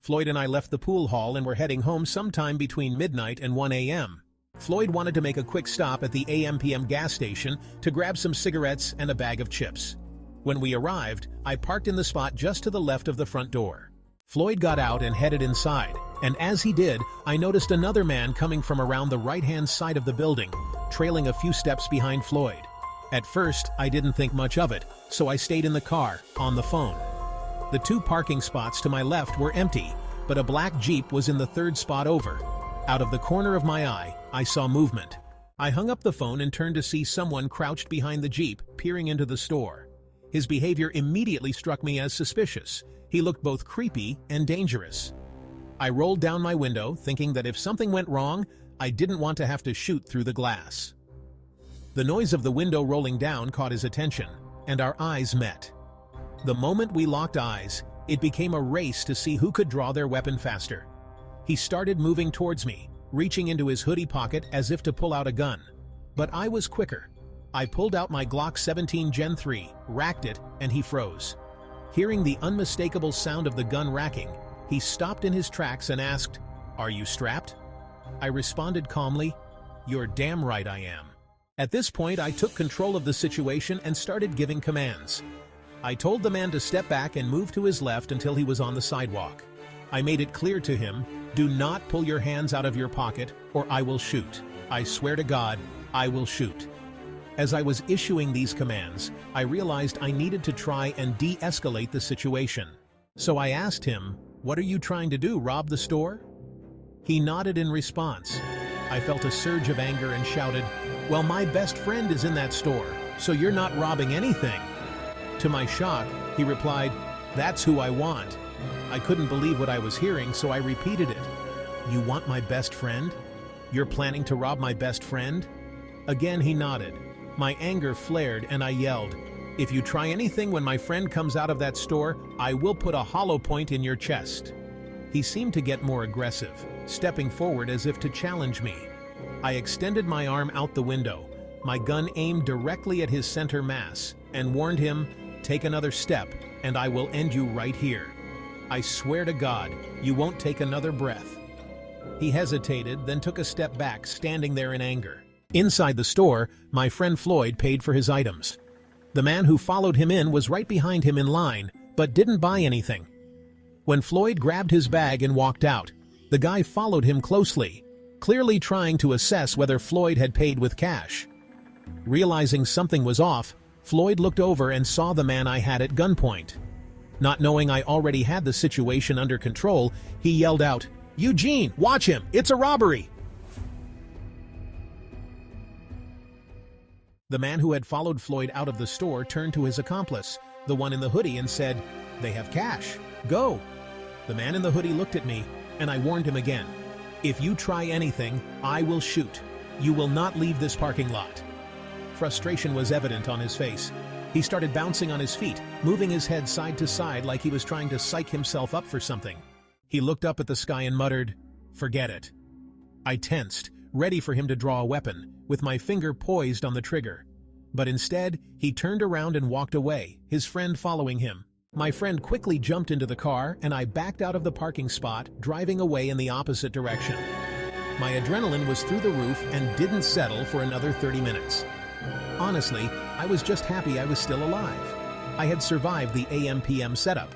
Floyd and I left the pool hall and were heading home sometime between midnight and 1 a.m. Floyd wanted to make a quick stop at the AMPM gas station to grab some cigarettes and a bag of chips. When we arrived, I parked in the spot just to the left of the front door. Floyd got out and headed inside, and as he did, I noticed another man coming from around the right-hand side of the building, trailing a few steps behind Floyd. At first, I didn't think much of it, so I stayed in the car, on the phone. The two parking spots to my left were empty, but a black Jeep was in the third spot over. Out of the corner of my eye, I saw movement. I hung up the phone and turned to see someone crouched behind the Jeep, peering into the store. His behavior immediately struck me as suspicious. He looked both creepy and dangerous. I rolled down my window, thinking that if something went wrong, I didn't want to have to shoot through the glass. The noise of the window rolling down caught his attention, and our eyes met. The moment we locked eyes, it became a race to see who could draw their weapon faster. He started moving towards me, reaching into his hoodie pocket as if to pull out a gun. But I was quicker. I pulled out my Glock 17 Gen 3, racked it, and he froze. Hearing the unmistakable sound of the gun racking, he stopped in his tracks and asked, "Are you strapped?" I responded calmly, "You're damn right I am." At this point, I took control of the situation and started giving commands. I told the man to step back and move to his left until he was on the sidewalk. I made it clear to him, "Do not pull your hands out of your pocket or I will shoot. I swear to God, I will shoot." As I was issuing these commands, I realized I needed to try and de-escalate the situation. So I asked him, "What are you trying to do, rob the store?" He nodded in response. I felt a surge of anger and shouted, "Well, my best friend is in that store, so you're not robbing anything." To my shock, he replied, "That's who I want." I couldn't believe what I was hearing, so I repeated it. "You want my best friend? You're planning to rob my best friend?" Again he nodded. My anger flared and I yelled, "If you try anything when my friend comes out of that store, I will put a hollow point in your chest." He seemed to get more aggressive, stepping forward as if to challenge me. I extended my arm out the window, my gun aimed directly at his center mass, and warned him, "Take another step, and I will end you right here. I swear to God, you won't take another breath." He hesitated, then took a step back, standing there in anger. Inside the store, my friend Floyd paid for his items. The man who followed him in was right behind him in line, but didn't buy anything. When Floyd grabbed his bag and walked out, the guy followed him closely, clearly trying to assess whether Floyd had paid with cash. Realizing something was off, Floyd looked over and saw the man I had at gunpoint. Not knowing I already had the situation under control, he yelled out, "Eugene, watch him! It's a robbery!" The man who had followed Floyd out of the store turned to his accomplice, the one in the hoodie, and said, "They have cash. Go." The man in the hoodie looked at me, and I warned him again. "If you try anything, I will shoot. You will not leave this parking lot." Frustration was evident on his face. He started bouncing on his feet, moving his head side to side like he was trying to psych himself up for something. He looked up at the sky and muttered, "Forget it." I tensed, ready for him to draw a weapon, with my finger poised on the trigger. But instead, he turned around and walked away, his friend following him. My friend quickly jumped into the car, and I backed out of the parking spot, driving away in the opposite direction. My adrenaline was through the roof and didn't settle for another 30 minutes. Honestly, I was just happy I was still alive. I had survived the AMPM setup,